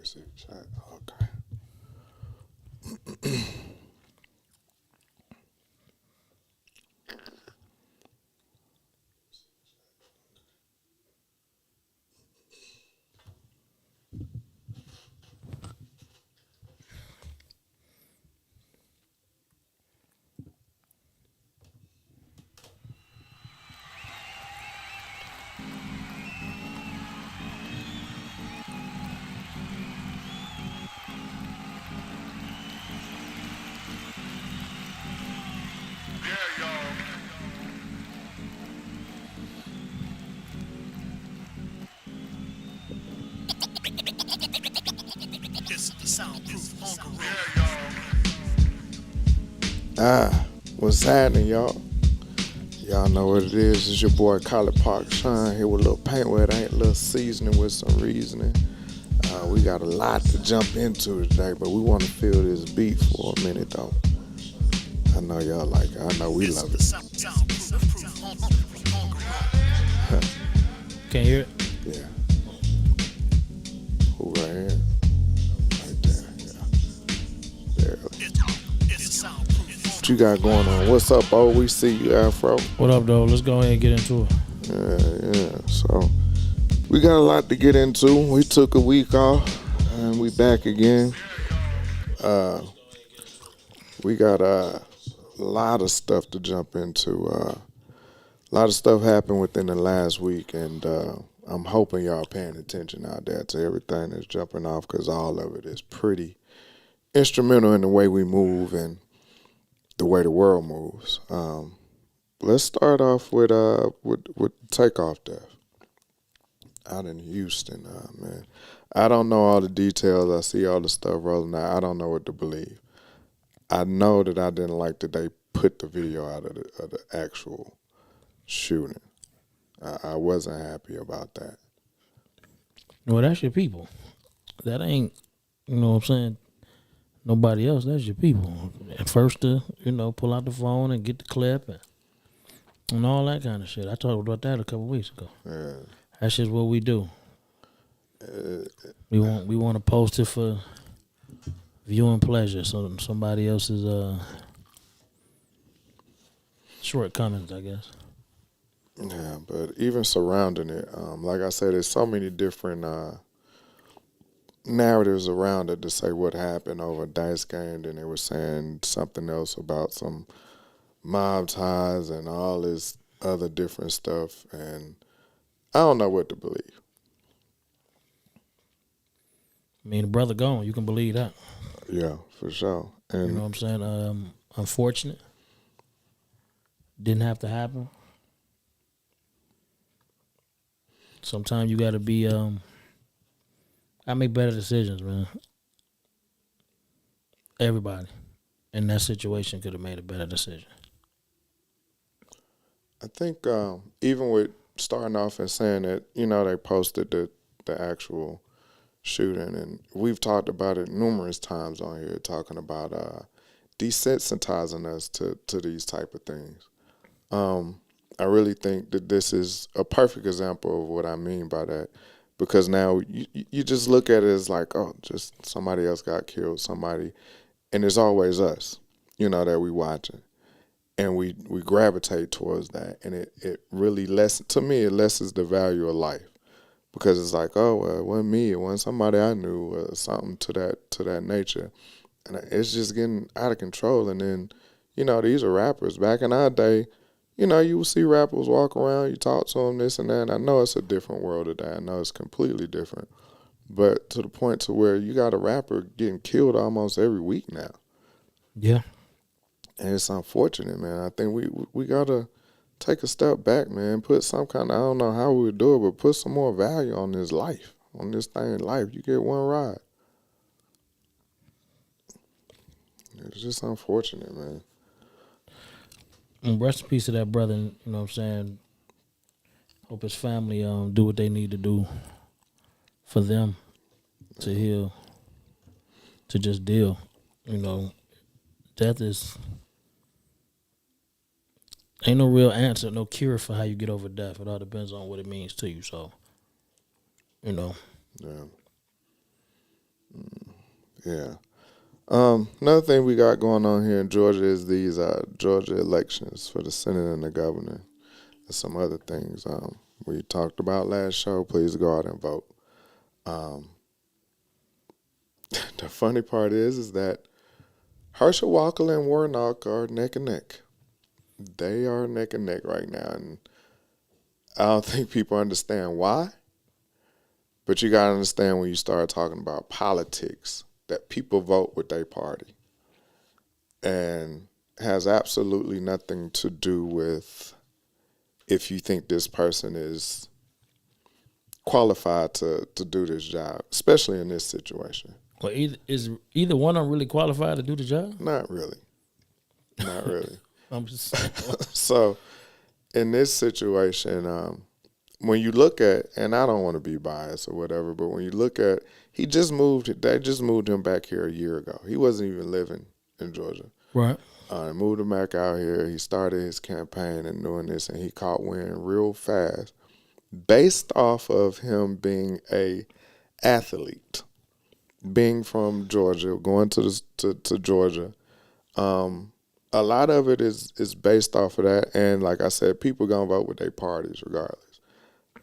see the chat. Okay. What's happening, y'all? Y'all know what it is. It's your boy Collie Park Shine here with a little paint where it ain't, a little seasoning with some reasoning. We got a lot to jump into today, but we want to feel this beat for a minute though. I know y'all like it. I know we love it. Can't hear it? Yeah. Who right here? Right there, yeah. There. What you got going on? What's up, O? We see you, Afro. What up, though? Let's go ahead and get into it. Yeah. So, we got a lot to get into. We took a week off, and we back again. We got a lot of stuff to jump into. A lot of stuff happened within the last week, and I'm hoping y'all paying attention out there to everything that's jumping off, because all of it is pretty instrumental in the way we move and the way the world moves. Let's start off with Takeoff death out in Houston, man. I don't know all the details. I see all the stuff rolling out. I don't know what to believe. I know that I didn't like that they put the video out of the actual shooting. I wasn't happy about that. Well, that's your people. That ain't, you know what I'm saying, nobody else. That's your people. At first to, pull out the phone and get the clip and all that kind of shit. I talked about that a couple weeks ago. Yeah. That's just what we do. We want to post it for viewing pleasure. So somebody else's shortcomings, I guess. Yeah, but even surrounding it, like I said, there's so many different narratives around it to say what happened over a dice game. Then they were saying something else about some mob ties and all this other different stuff, and I don't know what to believe. I mean, the brother gone. You can believe that. Yeah, for sure. And you know what I'm saying? Unfortunate. Didn't have to happen. Sometimes you got to be, I make better decisions, man. Everybody in that situation could have made a better decision. I think even with starting off and saying that, they posted the actual shooting, and we've talked about it numerous times on here, talking about desensitizing us to these type of things. I really think that this is a perfect example of what I mean by that, because now you just look at it as like, oh, just somebody else got killed, and it's always us, that we watching. And we gravitate towards that, and it really to me, it lessens the value of life, because it's like, oh, well, it wasn't me, it wasn't somebody I knew, or something to that nature, and it's just getting out of control. And then, these are rappers. Back in our day, you would see rappers walk around, you talk to them, this and that. And I know it's a different world today. I know it's completely different, but to the point to where you got a rapper getting killed almost every week now. Yeah. And it's unfortunate, man. I think we gotta take a step back, man. Put some kind of, I don't know how we would do it, but put some more value on this life, on this thing in life. You get one ride. It's just unfortunate, man. And rest in peace to that brother. You know what I'm saying? Hope his family do what they need to do for them to heal, to just deal. Death is. Ain't no real answer, no cure for how you get over death. It all depends on what it means to you. So, Yeah. Yeah. Another thing we got going on here in Georgia is these Georgia elections for the Senate and the governor, and some other things we talked about last show. Please go out and vote. Um, the funny part is that Herschel Walker and Warnock are neck and neck. They are neck and neck right now, and I don't think people understand why. But you gotta understand when you start talking about politics that people vote with their party, and has absolutely nothing to do with if you think this person is qualified to do this job, especially in this situation. Well, is either one of them really qualified to do the job? Not really. Not really. I'm just saying. So in this situation, when you look at, and I don't want to be biased or whatever, but when you look at, they just moved him back here a year ago. He wasn't even living in Georgia. Right. They moved him back out here. He started his campaign and doing this, and he caught wind real fast based off of him being a athlete, being from Georgia, going to Georgia. A lot of it is based off of that, and like I said, people gonna vote with their parties regardless.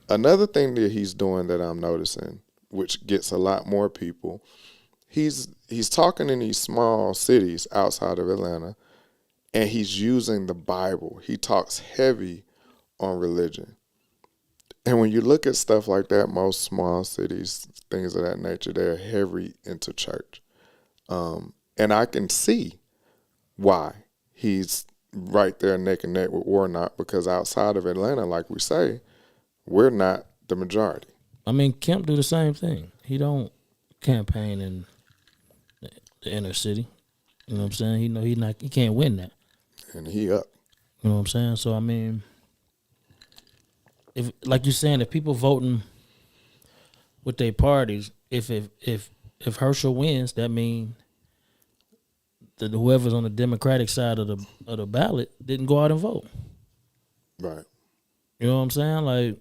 Another thing that he's doing that I'm noticing, which gets a lot more people, he's talking in these small cities outside of Atlanta, and he's using the Bible. He talks heavy on religion. And when you look at stuff like that, most small cities, things of that nature, they're heavy into church. And I can see why he's right there neck and neck with Warnock, because outside of Atlanta, like we say, we're not the majority. I mean, Kemp do the same thing. He don't campaign in the inner city. You know what I'm saying? He can't win that. And he up. You know what I'm saying? So I mean, if like you're saying, if people voting with their parties, if Herschel wins, that means that whoever's on the Democratic side of the ballot didn't go out and vote. Right. You know what I'm saying?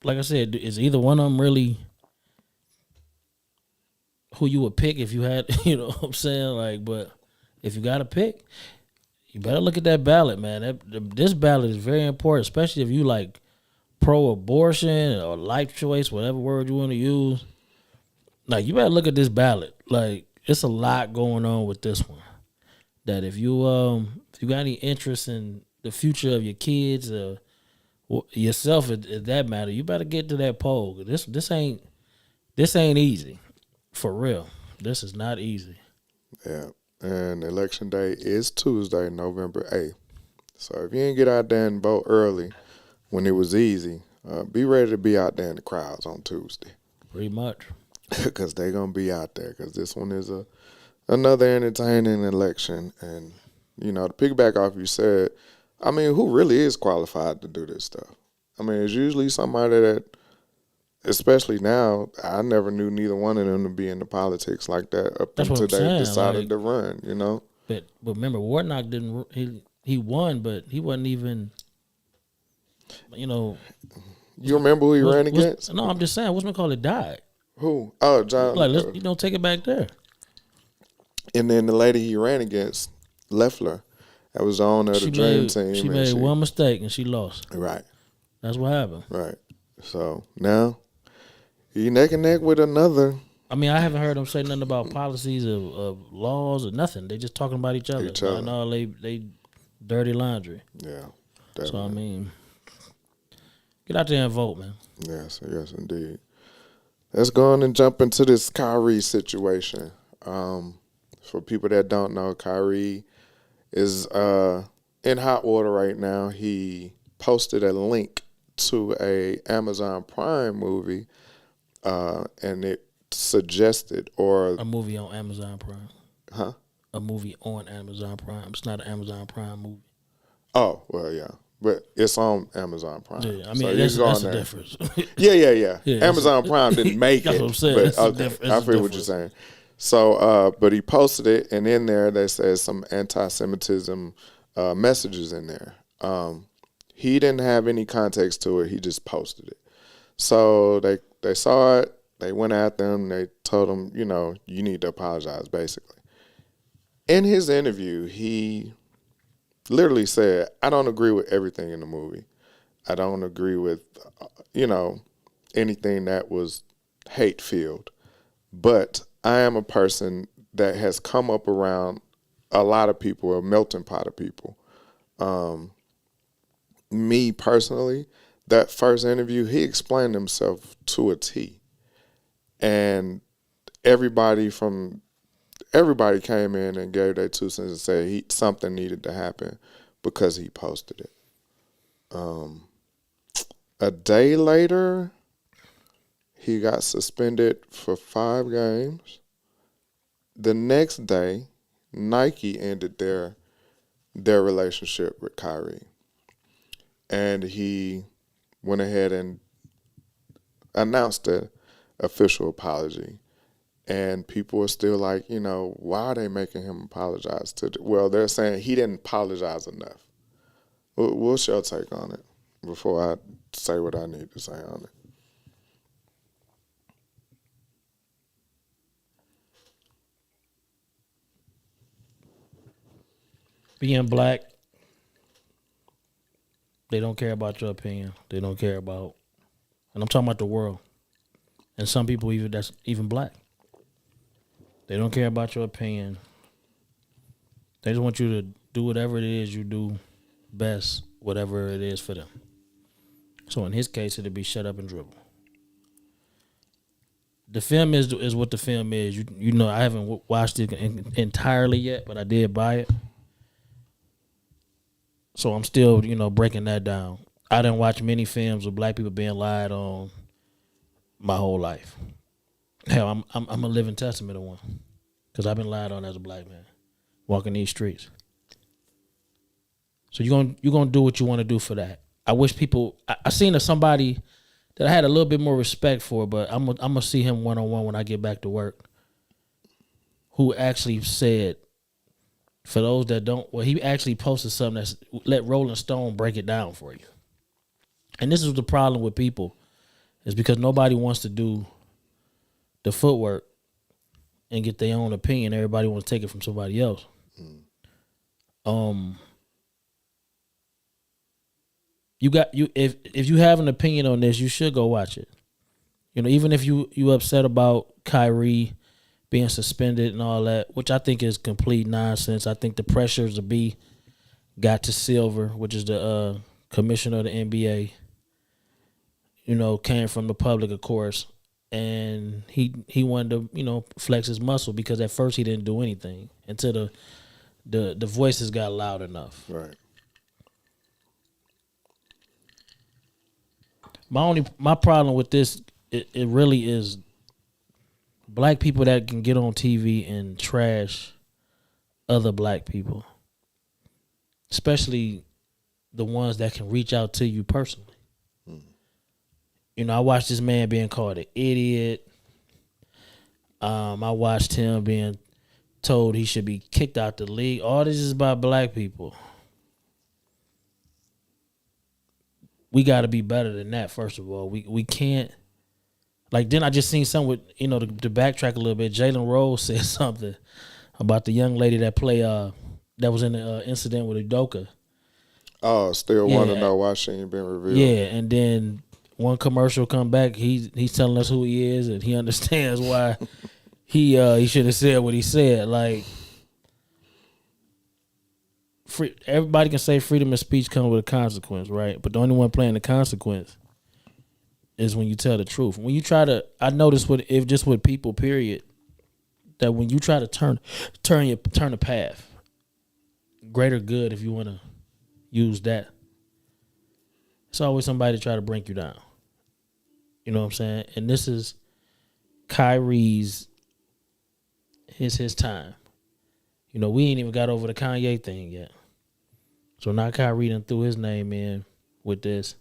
Like I said, is either one of them really who you would pick if you had, you know what I'm saying? But if you got to pick, you better look at that ballot, man. This ballot is very important, especially if you like pro-abortion or life choice, whatever word you want to use. Like, you better look at this ballot. Like, it's a lot going on with this one. That if you got any interest in the future of your kids, yourself at that matter, you better get to that poll. This ain't easy, for real. This is not easy. Yeah, and election day is Tuesday, November 8th. So if you ain't get out there and vote early when it was easy, be ready to be out there in the crowds on Tuesday. Pretty much. Because they're going to be out there, because this one is another entertaining election. And, you know, to piggyback off you said, I mean, who really is qualified to do this stuff? I mean, it's usually somebody that, especially now, I never knew neither one of them to be into politics like that up until they decided to run, you know? But remember, Warnock he won, but he wasn't even, you know. You remember who he ran against? No, I'm just saying, what's call it died. Who? Oh, John. Like, let's take it back there. And then the lady he ran against, Loeffler, that was the owner of the Dream Team. She made one mistake and she lost. Right. That's what happened. Right. So now he neck and neck with another. I mean, I haven't heard them say nothing about policies of laws or nothing. They just talking about each other. No, they dirty laundry. Yeah. Definitely. So I mean, get out there and vote, man. Yes, indeed. Let's go on and jump into this Kyrie situation. For people that don't know, Kyrie is in hot water right now. He posted a link to a Amazon Prime movie, and it suggested a movie on Amazon Prime. Huh? A movie on Amazon Prime. It's not an Amazon Prime movie. Oh, well, yeah. But it's on Amazon Prime. Yeah, I mean, so that's the difference. Yeah. Amazon Prime didn't make that's it. That's what I'm saying. But, okay, I feel what you're saying. So, but he posted it, and in there they said some anti-Semitism messages in there. He didn't have any context to it. He just posted it. So they saw it. They went after him. They told him, you know, you need to apologize, basically. In his interview, he literally said, I don't agree with everything in the movie. I don't agree with, you know, anything that was hate-filled. But I am a person that has come up around a lot of people, a melting pot of people. Me personally, that first interview, he explained himself to a T. And everybody came in and gave their 2 cents and said something needed to happen because he posted it. A day later, he got suspended for 5 games. The next day, Nike ended their relationship with Kyrie. And he went ahead and announced an official apology. And people are still like, you know, why are they making him apologize? Well, they're saying he didn't apologize enough. What's your take on it before I say what I need to say on it? Being black, they don't care about your opinion. They don't care about, and I'm talking about the world. And some people even that's even black. They don't care about your opinion. They just want you to do whatever it is you do best, whatever it is for them. So in his case, it'd be shut up and dribble. The film is what the film is. You know, I haven't watched it entirely yet, but I did buy it. So I'm still, you know, breaking that down. I didn't watch many films of black people being lied on my whole life. Hell, I'm a living testament of one, because I've been lied on as a black man walking these streets. So you're gonna do what you want to do for that. I wish people. I seen somebody that I had a little bit more respect for, but I'm gonna see him one-on-one when I get back to work. Who actually said, for those that don't, well, he actually posted something that's let Rolling Stone break it down for you. And this is the problem with people, is because nobody wants to do the footwork and get their own opinion. Everybody wants to take it from somebody else. If you have an opinion on this, you should go watch it. You know, even if you upset about Kyrie being suspended and all that, which I think is complete nonsense. I think the pressures of B got to Silver, which is the commissioner of the NBA. You know, came from the public, of course, and he wanted to, you know, flex his muscle, because at first he didn't do anything until the voices got loud enough. Right. My problem with this, it really is black people that can get on TV and trash other black people, especially the ones that can reach out to you personally. You know, I watched this man being called an idiot. I watched him being told he should be kicked out the league. All this is about black people. We got to be better than that. First of all, we can't. Like, then I just seen something with, you know, to backtrack a little bit. Jalen Rose said something about the young lady that that was in the incident with Udoka. Oh, still want to know why she ain't been revealed. Yeah, and then one commercial come back, he's telling us who he is, and he understands why he should have said what he said. Like, everybody can say freedom of speech comes with a consequence, right? But the only one playing the consequence is when you tell the truth. When you try to, I notice with people, period, that when you try to turn the path, greater good, if you want to use that, it's always somebody to try to bring you down. You know what I'm saying? And this is Kyrie's his time. You know, we ain't even got over the Kanye thing yet. So now Kyrie done threw his name in with this,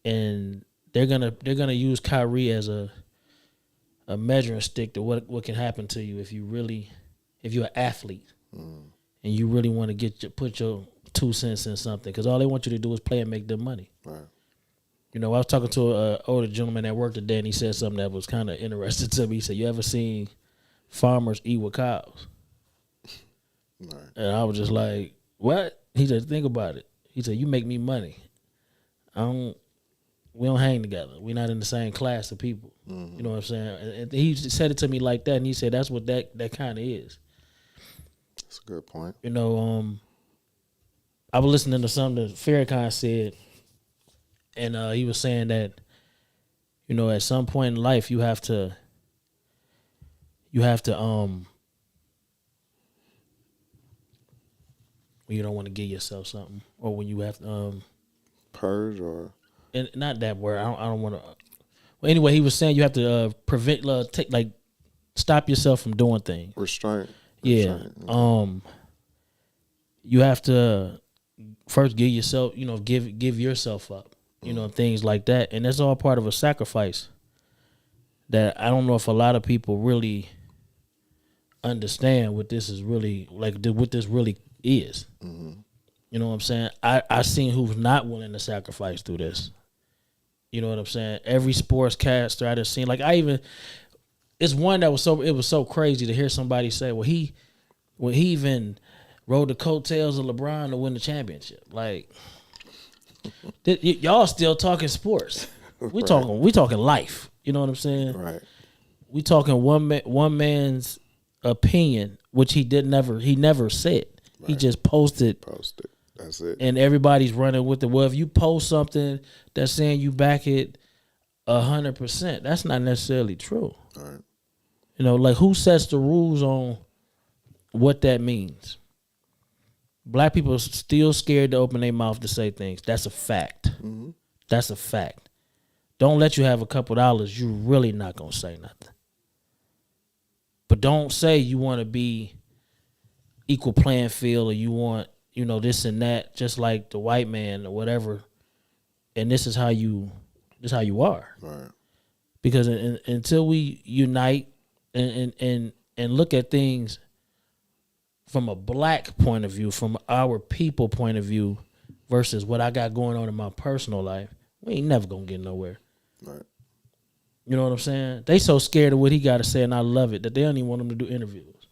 and they're gonna use Kyrie as a measuring stick to what can happen to you if you're an athlete and you really want to put your 2 cents in something, because all they want you to do is play and make them money. Right. You know, I was talking to an older gentleman at work today, and he said something that was kind of interesting to me. He said, "You ever seen farmers eat with cows?" Right. And I was just like, "What?" He said, "Think about it." He said, "You make me money. We don't hang together. We're not in the same class of people." Mm-hmm. You know what I'm saying? And he said it to me like that, and he said that's what that kind of is. That's a good point. You know, I was listening to something that Farrakhan said, and he was saying that, you know, at some point in life you have to when you don't want to give yourself something, or when you have to purge, or and not that word. I don't want to. Well, anyway, he was saying you have to stop yourself from doing things. Restraint. Yeah. You have to first give yourself, you know, give yourself up, you know, things like that, and that's all part of a sacrifice that I don't know if a lot of people really understand what this is really like. What this really is. Mm-hmm. You know what I'm saying? I seen who's not willing to sacrifice through this. You know what I'm saying? Every sportscaster I just seen, like it's one that was so crazy to hear somebody say, well, he even rode the coattails of LeBron to win the championship. Like, y'all still talking sports? We Right. we talking life. You know what I'm saying? Right. We talking one man's opinion, which he never said. Right. He just posted. That's it. And everybody's running with it. Well, if you post something that's saying you back it 100%, that's not necessarily true. All right. You know, like who sets the rules on what that means? Black people are still scared to open their mouth to say things. That's a fact. Mm-hmm. That's a fact. Don't let you have a couple dollars. You're really not going to say nothing. But don't say you want to be equal playing field or you want, you know, this and that, just like the white man or whatever. And this is how you are. Right. Because until we unite and look at things from a black point of view, from our people point of view, versus what I got going on in my personal life, we ain't never gonna get nowhere. Right. You know what I'm saying? They so scared of what he got to say, and I love it, that they don't even want him to do interviews.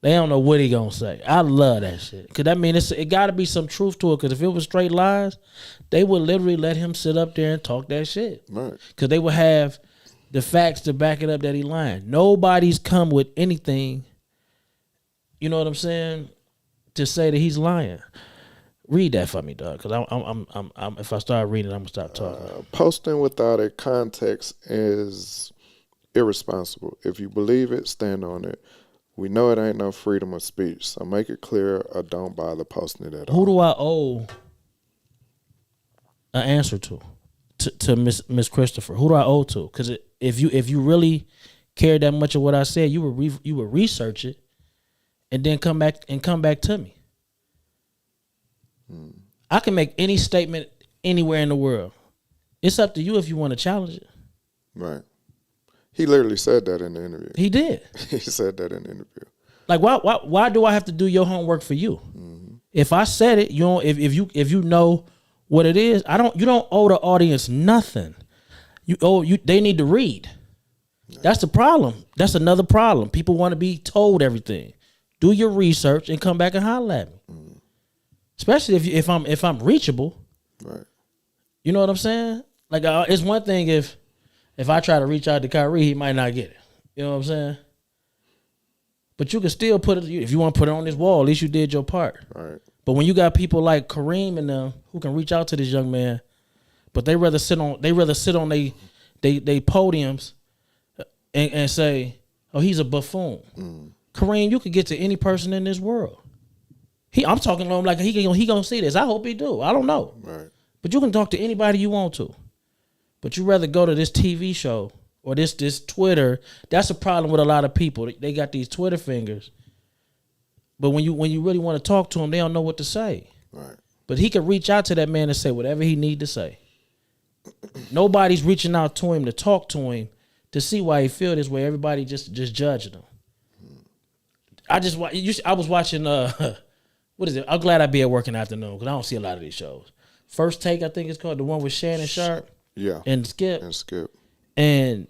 They don't know what he gonna say. I love that shit. Because that means it got to be some truth to it. Because if it was straight lies, they would literally let him sit up there and talk that shit. Right. Because they would have the facts to back it up that he lying. Nobody's come with anything, you know what I'm saying, to say that he's lying. Read that for me, dog. Because I'm if I start reading, I'm gonna stop talking. Posting without a context is irresponsible. If you believe it, stand on it. We know it ain't no freedom of speech, so make it clear or don't bother posting it at all. Who do I owe an answer to Miss Christopher? Who do I owe to? Because if you really care that much of what I said, you would research it and then come back to me. I can make any statement anywhere in the world. It's up to you if you want to challenge it. Right. He literally said that in the interview. He did. He said that in the interview. Like why do I have to do your homework for you? Mm-hmm. If I said it, you don't. If you know what it is, you don't owe the audience nothing. They need to read. No. That's the problem. That's another problem. People want to be told everything. Do your research and come back and holler at me. Mm-hmm. Especially if I'm reachable. Right. You know what I'm saying? Like it's one thing if I try to reach out to Kyrie, he might not get it. You know what I'm saying? But you can still put it, if you want to put it on this wall, at least you did your part. Right. But when you got people like Kareem and them who can reach out to this young man, but they rather sit on they podiums and say, oh, he's a buffoon. Mm. Kareem, you could get to any person in this world. I'm talking to him like he gonna see this. I hope he do. I don't know. Right. But you can talk to anybody you want to. But you rather go to this TV show or this Twitter. That's a problem with a lot of people. They got these Twitter fingers. But when you really want to talk to them, they don't know what to say. Right. But he can reach out to that man and say whatever he need to say. Nobody's reaching out to him to talk to him to see why he feel this way. Everybody just judging him. I was watching what is it? I'm glad I be at work in the afternoon because I don't see a lot of these shows. First Take, I think it's called, the one with Shannon Sharp. Yeah. And Skip. And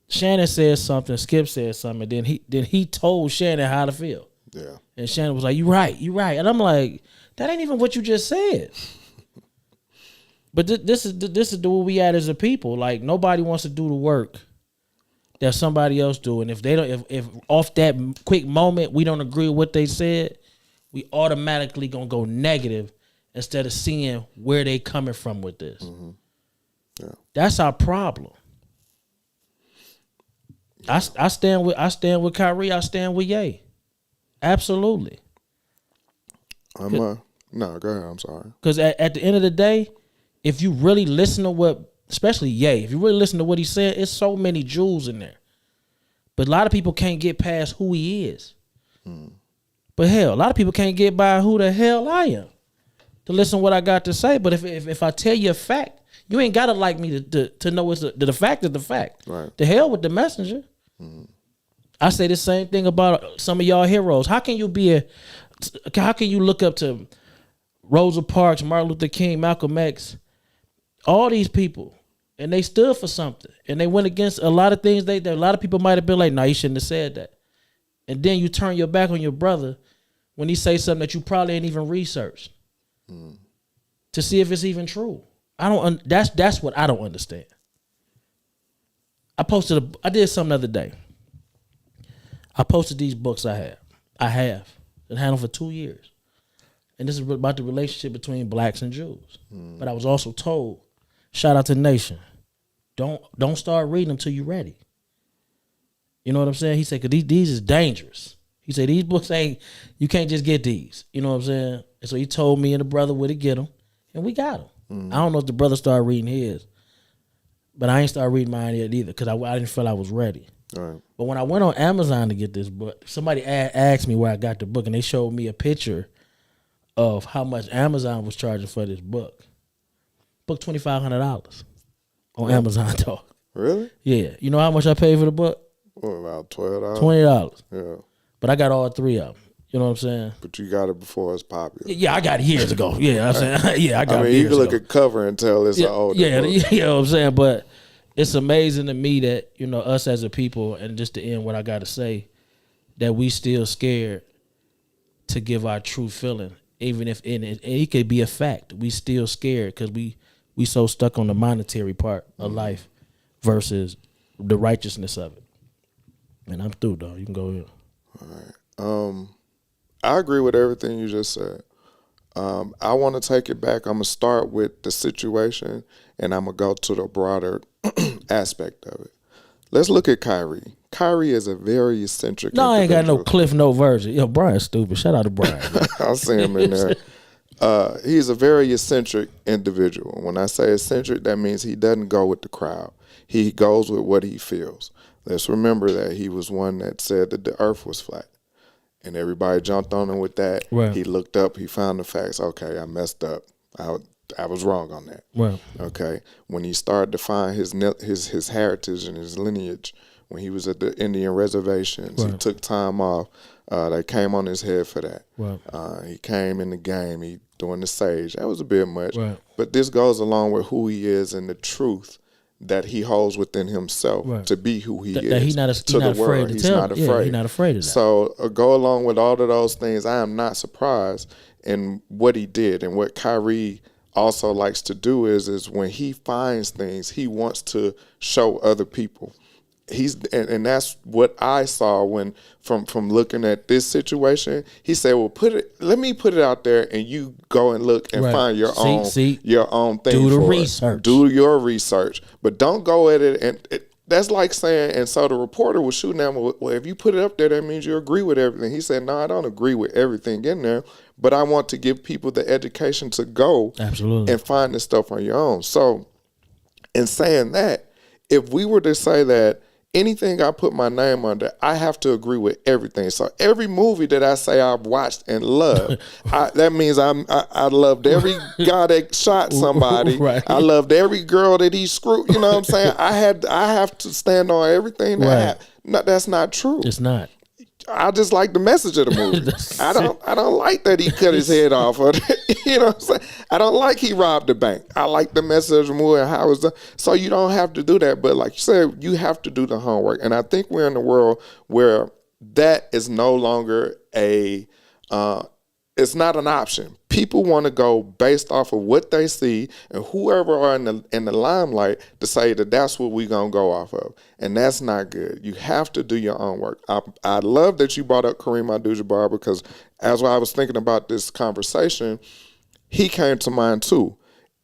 Shannon said something, Skip said something, and then he told Shannon how to feel. Yeah. And Shannon was like, "You right. And I'm like, that ain't even what you just said. But this is the way we at as a people. Like, nobody wants to do the work that somebody else do. And if they don't, if off that quick moment we don't agree with what they said, we automatically gonna go negative instead of seeing where they coming from with this. Mm-hmm. Yeah. That's our problem. Yeah. I stand with Kyrie. I stand with Ye. Absolutely. No, go ahead. I'm sorry. Because at the end of the day, if you really listen to what, especially Ye, if you really listen to what he said, it's so many jewels in there. But a lot of people can't get past who he is. But hell, a lot of people can't get by who the hell I am to listen to what I got to say. But if I tell you a fact, you ain't gotta like me to know it's the fact is the fact. Right. The hell with the messenger. I say the same thing about some of y'all heroes. How can you look up to Rosa Parks, Martin Luther King, Malcolm X, all these people, and they stood for something, and they went against a lot of things that a lot of people might have been like, "No, you shouldn't have said that." And then you turn your back on your brother when he say something that you probably ain't even researched to see if it's even true. That's what I don't understand. I did something the other day. I posted these books I have. Been had them for 2 years. And this is about the relationship between blacks and Jews. But I was also told, shout out to the nation, don't start reading them till you're ready. You know what I'm saying? He said, because these is dangerous. He said, these books you can't just get these. You know what I'm saying? And so he told me and the brother where to get them, and we got them. I don't know if the brother started reading his, but I ain't started reading mine yet either because I didn't feel I was ready. Right. But when I went on Amazon to get this book, somebody asked me where I got the book, and they showed me a picture of how much Amazon was charging for this book. Book $2,500 on Amazon Talk. Really? Yeah. You know how much I paid for the book? What, about $12? $20. Yeah. But I got all three of them. You know what I'm saying? But you got it before it's popular. Yeah, I got it years ago. Yeah, I'm saying. Yeah, I got it. I mean, you can look at cover and tell it's an older book. You know what I'm saying? But it's amazing to me that, you know, us as a people, and just to end what I got to say, that we still scared to give our true feeling, even if it could be a fact. We still scared because we so stuck on the monetary part of life versus the righteousness of it. And I'm through, though. You can go ahead. All right. I agree with everything you just said. I want to take it back. I'm going to start with the situation, and I'm going to go to the broader aspect of it. Let's look at Kyrie. Kyrie is a very eccentric individual. I ain't got no Cliff Note version. Yo, Brian's stupid. Shout out to Brian. I'll see him in there. He's a very eccentric individual. When I say eccentric, that means he doesn't go with the crowd. He goes with what he feels. Let's remember that he was one that said that the earth was flat. And everybody jumped on him with that. Right. He looked up. He found the facts. Okay, I messed up. I was wrong on that. Right. Okay. When he started to find his heritage and his lineage, when he was at the Indian reservations, he took time off. They came on his head for that. Right. He came in the game. He doing the sage. That was a bit much. Right. But this goes along with who he is and the truth that he holds within himself to be who he is. That he's not afraid. He's not afraid of that. So go along with all of those things. I am not surprised in what he did. And what Kyrie also likes to do is when he finds things, he wants to show other people. And that's what I saw when from looking at this situation. He said, "Well, let me put it out there, and you go and look and find your own thing. Do the research. Do your research, but don't go at it." And that's like saying. And so the reporter was shooting at him. Well, if you put it up there, that means you agree with everything. He said, "No, I don't agree with everything in there, but I want to give people the education to go and find this stuff on your own." So, in saying that, if we were to say that anything I put my name under, I have to agree with everything. So every movie that I say I've watched and loved, that means I loved every guy that shot somebody. Right. I loved every girl that he screwed. You know what I'm saying? I have to stand on everything that happened. No, that's not true. It's not. I just like the message of the movie. I don't like that he cut his head off. Or, you know what I'm saying? I don't like he robbed the bank. I like the message of the movie and how it's done. So you don't have to do that. But like you said, you have to do the homework. And I think we're in a world where that is no longer it's not an option. People want to go based off of what they see and whoever are in the limelight to say that that's what we're going to go off of. And that's not good. You have to do your own work. I love that you brought up Kareem Abdul-Jabbar because as I was thinking about this conversation, he came to mind too.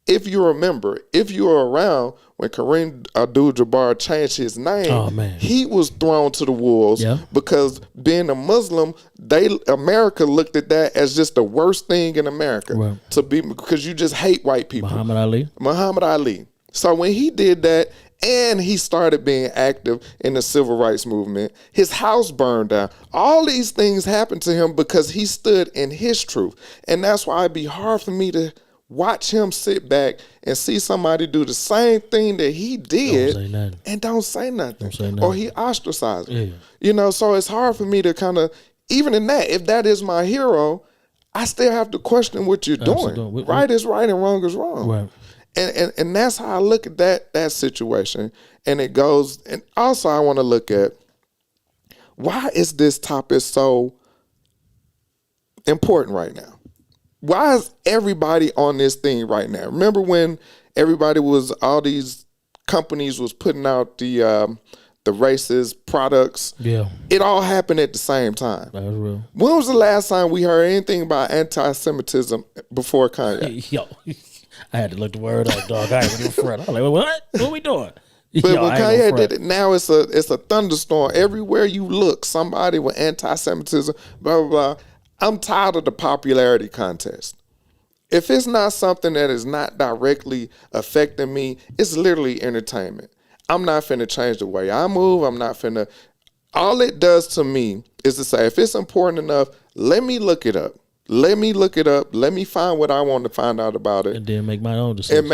If you remember, if you were around when Kareem Abdul-Jabbar changed his name, he was thrown to the wolves because being a Muslim, America looked at that as just the worst thing in America to be, because you just hate white people. Muhammad Ali. So when he did that and he started being active in the civil rights movement, his house burned down. All these things happened to him because he stood in his truth. And that's why it'd be hard for me to watch him sit back and see somebody do the same thing that he did and don't say nothing. Or he ostracized him. You know, so it's hard for me to kind of, even in that, if that is my hero, I still have to question what you're doing. Right is right and wrong is wrong. Right. And that's how I look at that situation. And it goes, and also I want to look at, why is this topic so important right now? Why is everybody on this thing right now? Remember when all these companies was putting out the racist products? Yeah. It all happened at the same time. That was real. When was the last time we heard anything about anti-Semitism before Kanye? Yo, I had to look the word up, dog. I ain't even front. I was like, what? What are we doing? But when Kanye did it, now it's a thunderstorm. Everywhere you look, somebody with anti-Semitism, blah, blah, blah. I'm tired of the popularity contest. If it's not something that is not directly affecting me, it's literally entertainment. I'm not finna change the way I move. I'm not finna. All it does to me is to say, if it's important enough, let me look it up. Let me look it up. Let me find what I want to find out about it. And then make my own decision.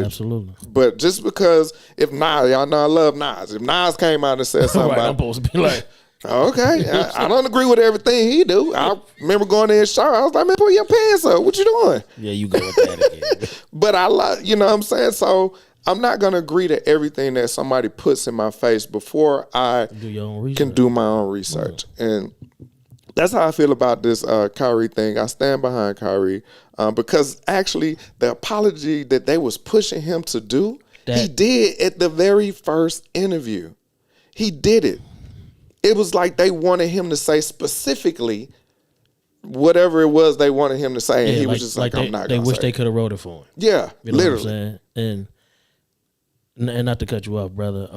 Absolutely. But just because, if Nas, y'all know I love Nas. If Nas came out and said something I'm supposed to be like, okay, I don't agree with everything he do. I remember going to his show. I was like, man, put your pants up. What you doing? Yeah, you go with that again. But I love, you know what I'm saying? So I'm not going to agree to everything that somebody puts in my face before I can do my own research. And that's how I feel about this Kyrie thing. I stand behind Kyrie because actually the apology that they was pushing him to do, he did at the very first interview. He did it. It was like they wanted him to say specifically whatever it was they wanted him to say, and he was just like, I'm not going to say. They wish they could have wrote it for him. Yeah, you know literally. What I'm saying? And not to cut you off, brother.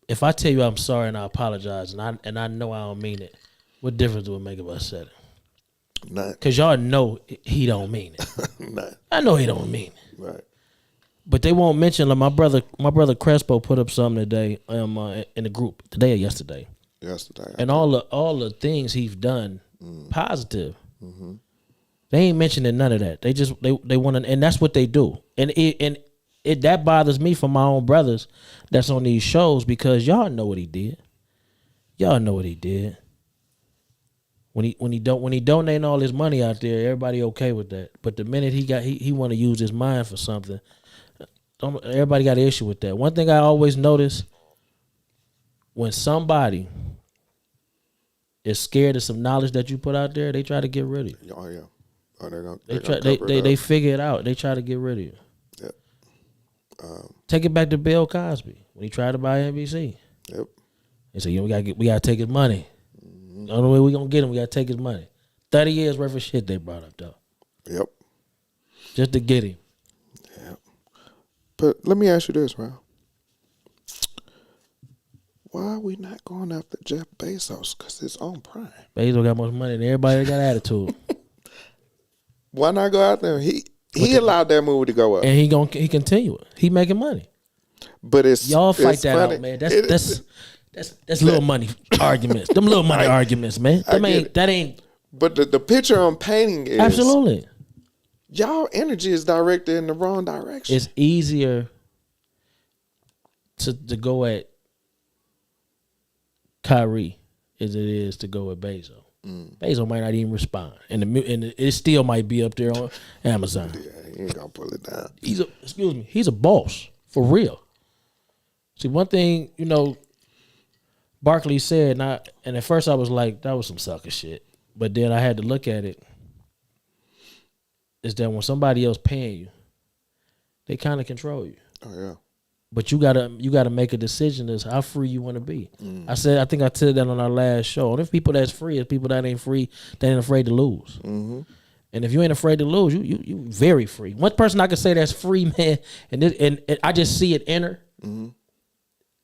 If I tell you I'm sorry and I apologize and I know I don't mean it, what difference would it make if I said it? None. Because y'all know he don't mean it. None. I know he don't mean it. Right. But they won't mention, like my brother Crespo put up something today in the group today or yesterday. And all the things he's done positive. Mm-hmm. They ain't mentioning none of that. They just they want to, and that's what they do. And it that bothers me for my own brothers that's on these shows because y'all know what he did. Y'all know what he did. When he donating all his money out there, everybody okay with that. But the minute he want to use his mind for something. Everybody got an issue with that. One thing I always notice, when somebody is scared of some knowledge that you put out there, they try to get rid of you. Oh yeah, they figure it out. They try to get rid of you. Yep. Take it back to Bill Cosby when he tried to buy NBC. Yep. They said, we gotta take his money. Mm-hmm. The only way we gonna get him, we gotta take his money. 30 years worth of shit they brought up though. Yep. Just to get him. But let me ask you this, Ralph. Why are we not going after Jeff Bezos? Because it's on Prime. Bezos got more money than everybody that got attitude. Why not go out there? He allowed that movie to go up. And he continue it. He making money. But y'all fight it's that funny. out, man. That's little money arguments. Them little money arguments, man. That ain't. But the picture I'm painting is absolutely. Y'all energy is directed in the wrong direction. It's easier to go at Kyrie as it is to go with Bezos. Bezos might not even respond, and it still might be up there on Amazon. Yeah, he ain't gonna pull it down. He's a boss for real. See, one thing Barkley said, and at first I was like, that was some sucker shit, but then I had to look at it. Is that when somebody else paying you, they kind of control you. Oh yeah. But you gotta make a decision as how free you want to be. I think I said that on our last show. And if people that's free is people that ain't free, they ain't afraid to lose. Mm-hmm. And if you ain't afraid to lose, you very free. One person I could say that's free, man, and I just see it enter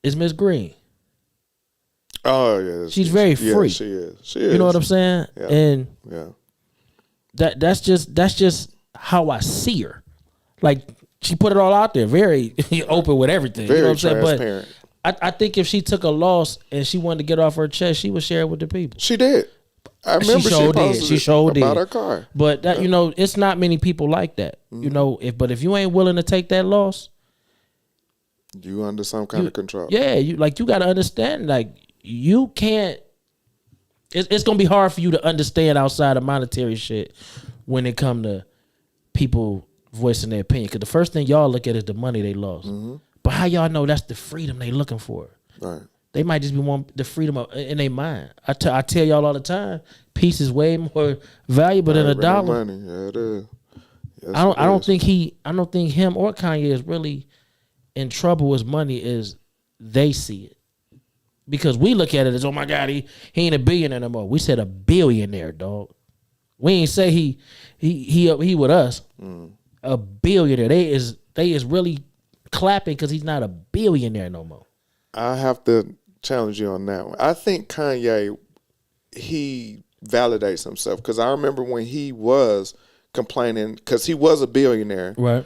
is Miss Green. Oh yeah, she's very free. She is. She is. You know what I'm saying? Yeah. And yeah, that's just how I see her. Like, she put it all out there, very open with everything. Very you know what I'm saying? transparent. But I think if she took a loss and she wanted to get off her chest, she would share it with the people. She did. I remember she posted about her car. But that it's not many people like that. But if you ain't willing to take that loss, you under some kind of control. Yeah, you got to understand. Like, you can't. It's gonna be hard for you to understand outside of monetary shit when it come to people voicing their opinion, because the first thing y'all look at is the money they lost. But how y'all know that's the freedom they looking for? Right. They might just be want the freedom in their mind. I tell y'all all the time, peace is way more valuable than a dollar. Money. Yeah, it is. Yes, I don't think him or Kanye is really in trouble with money as they see it. Because we look at it as, oh my God, he ain't a billionaire no more. We said a billionaire, dog. We ain't say he with us. A billionaire. They is really clapping because he's not a billionaire no more. I have to challenge you on that one. I think Kanye, he validates himself, because I remember when he was complaining because he was a billionaire, right?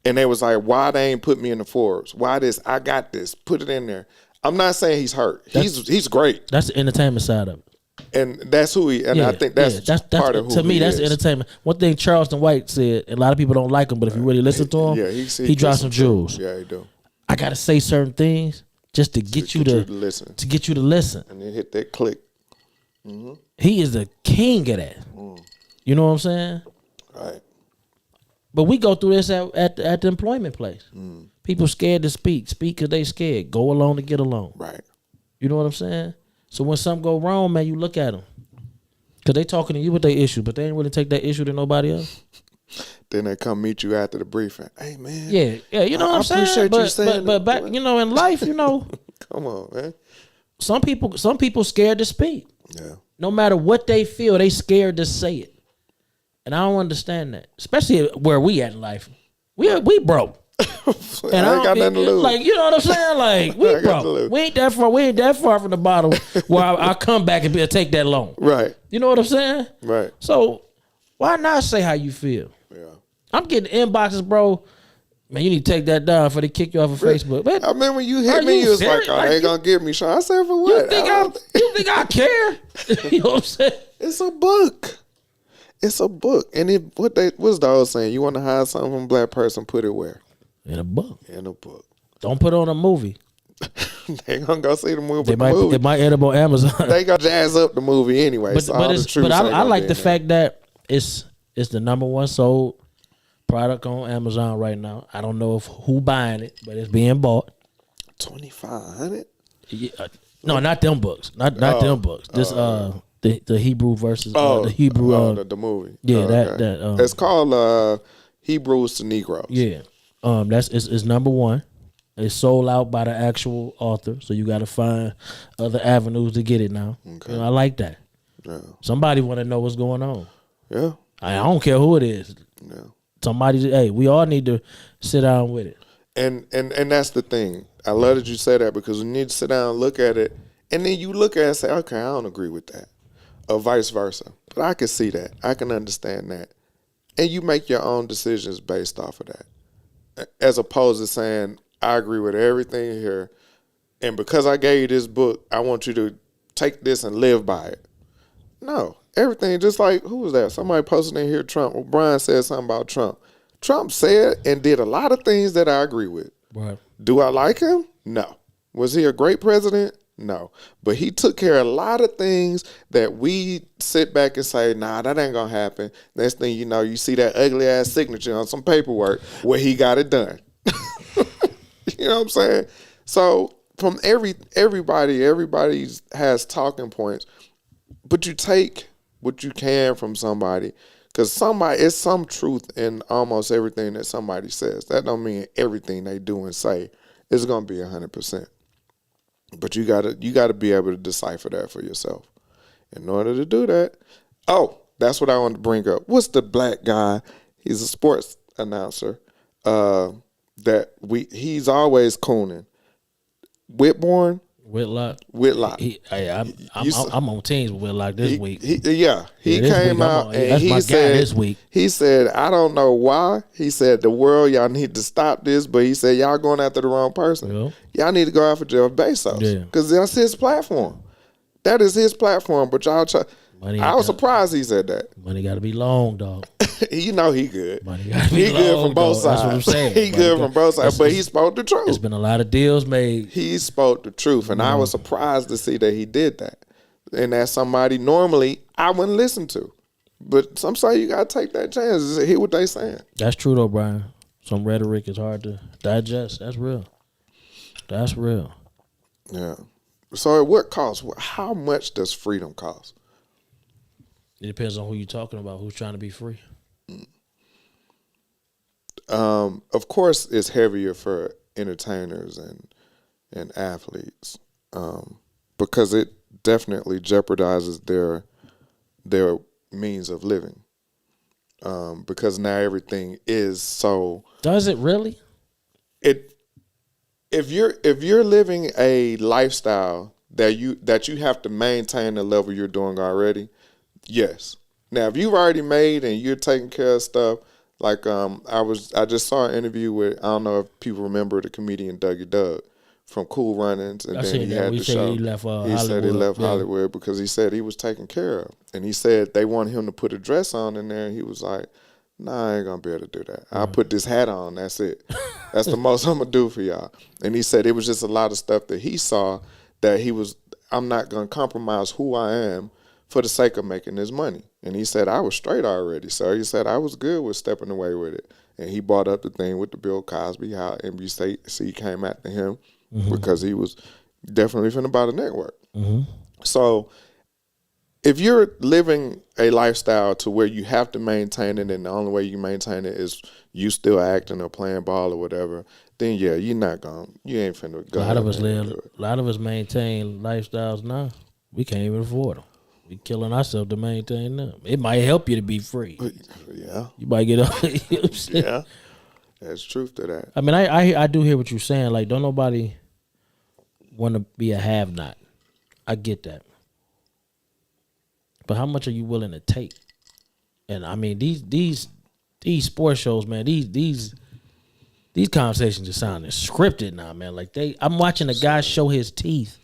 And they was like, "Why they ain't put me in the Forbes? Why this? I got this. Put it in there." I'm not saying he's hurt. He's great. That's the entertainment side of it. And that's who he. And I think that's part of who to me. He that's is. entertainment. One thing Charleston White said, and a lot of people don't like him, but if you really listen to him, he drops some jewels. Yeah, he do. I gotta say certain things just to get you to listen. To get you to listen, and then hit that click. He is the king of that. You know what I'm saying? Right. But we go through this at the employment place. People scared to speak because they scared. Go along to get along. Right. You know what I'm saying? So when something go wrong, man, you look at them. Because they talking to you with their issue, but they ain't really take that issue to nobody else. Then they come meet you after the briefing. Hey, man. Yeah, you know what I'm saying? I appreciate you saying but back, in life, Come on, man. Some people scared to speak. Yeah. No matter what they feel, they scared to say it. And I don't understand that. Especially where we at in life. We broke. And I ain't got nothing to lose. Like, you know what I'm saying? Like, we broke. We ain't that far from the bottom where I come back and take that loan. Right. You know what I'm saying? Right. So why not say how you feel? Yeah. I'm getting inboxes, bro. Man, you need to take that down before they kick you off of Facebook. Man, I remember when you hit me, you was like, "Oh, they ain't gonna give me." Sean, I said, "For what? You think I care?" You know what I'm saying? It's a book. It's a book. And what's the old saying? You want to hide something from a black person, put it where? In a book. In a book. Don't put on a movie. They ain't gonna go see the movie. It might end up on Amazon. They gonna jazz up the movie anyway. But I like the fact that it's the number one sold product on Amazon right now. I don't know who buying it, but it's being bought. 2,500. Yeah, no, not them books. Not them books. This the Hebrew versus the Hebrew the movie. Yeah, that it's called Hebrews to Negroes. Yeah. It's number one. It's sold out by the actual author, so you got to find other avenues to get it now. Okay. I like that. Yeah. Somebody want to know what's going on. Yeah. I don't care who it is. Yeah. Somebody, we all need to sit down with it. And that's the thing. I love that you say that, because we need to sit down and look at it, and then you look at it and say, okay, I don't agree with that, or vice versa. But I can see that. I can understand that. And you make your own decisions based off of that, as opposed to saying, I agree with everything here, and because I gave you this book, I want you to take this and live by it. No. Everything, just like, who was that? Somebody posted in here, Trump. Well, Brian said something about Trump. Trump said and did a lot of things that I agree with. Right. Do I like him? No. Was he a great president? No. But he took care of a lot of things that we sit back and say, nah, that ain't gonna happen. Next thing you know, you see that ugly ass signature on some paperwork where he got it done. You know what I'm saying? So from everybody has talking points, but you take what you can from somebody, because it's some truth in almost everything that somebody says. That don't mean everything they do and say is gonna be 100%. But you gotta be able to decipher that for yourself. In order to do that, that's what I wanted to bring up. What's the black guy? He's a sports announcer. He's always cooning. Whitlock. I'm on teams with Whitlock this week. He came out and he said this week. He said, I don't know why. He said, the world, y'all need to stop this. But he said, y'all going after the wrong person. Yeah. Y'all need to go after Jeff Bezos because that's his platform. That is his platform. But y'all I was surprised he said that. Money got to be long, dog. You know he good. Money got to be he long, good from both sides. That's what I'm saying. He good from both sides, but he spoke the truth. There's been a lot of deals made. He spoke the truth, and I was surprised to see that he did that. And that's somebody normally I wouldn't listen to. But some say you got to take that chance to hear what they saying. That's true, though, Brian. Some rhetoric is hard to digest. That's real. That's real. Yeah. So at what cost? How much does freedom cost? It depends on who you're talking about, who's trying to be free. Of course, it's heavier for entertainers and athletes because it definitely jeopardizes their means of living. Because now everything is so. Does it really? If you're living a lifestyle that you have to maintain the level you're doing already, yes. Now, if you've already made and you're taking care of stuff, like I just saw an interview with, I don't know if people remember the comedian Dougie Doug from Cool Runnings, and then he had the show. He said he left Hollywood because he said he was taken care of, and he said they wanted him to put a dress on in there, and he was like, nah, I ain't gonna be able to do that. I'll put this hat on. That's it. That's the most I'm gonna do for y'all. And he said it was just a lot of stuff that he saw that I'm not gonna compromise who I am for the sake of making this money. And he said, I was straight already. So he said, I was good with stepping away with it. And he brought up the thing with the Bill Cosby, how NBC came after him because he was definitely finna buy the network. So if you're living a lifestyle to where you have to maintain it, and the only way you maintain it is you still acting or playing ball or whatever, then yeah, you ain't finna go. A lot of us maintain lifestyles now. We can't even afford them. We killing ourselves to maintain them. It might help you to be free. Yeah. You might get up. You know what I'm saying? Yeah. There's truth to that. I mean, I do hear what you're saying. Like, don't nobody want to be a have-not. I get that. But how much are you willing to take? And I mean, these sports shows, man, these conversations are sounding scripted now, man. Like I'm watching a guy show his teeth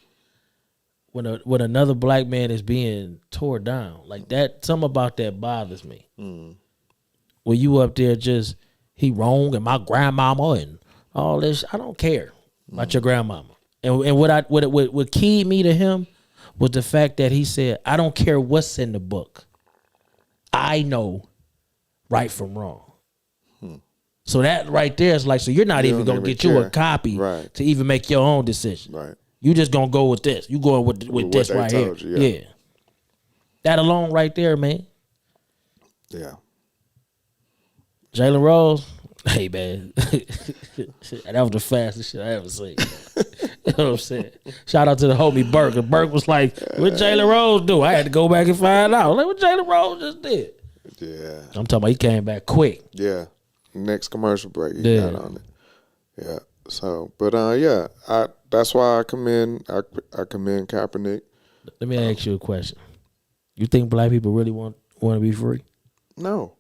when another black man is being tore down. Like that, something about that bothers me. When you up there just he wrong and my grandmama and all this, I don't care about your grandmama. And what keyed me to him was the fact that he said, I don't care what's in the book. I know right from wrong. So that right there is like, so you're not even going to get you a copy to even make your own decision. Right. You just going to go with this. You going with this right here. Yeah. That alone right there, man. Yeah. Jalen Rose, hey, man. That was the fastest shit I ever seen. You know what I'm saying? Shout out to the homie Burke. And Burke was like, what Jalen Rose do? I had to go back and find out. Like, what Jalen Rose just did? Yeah. I'm talking about he came back quick. Yeah. Next commercial break, he got on it. Yeah. So, but yeah, that's why I commend Kaepernick. Let me ask you a question. You think black people really want to be free? No.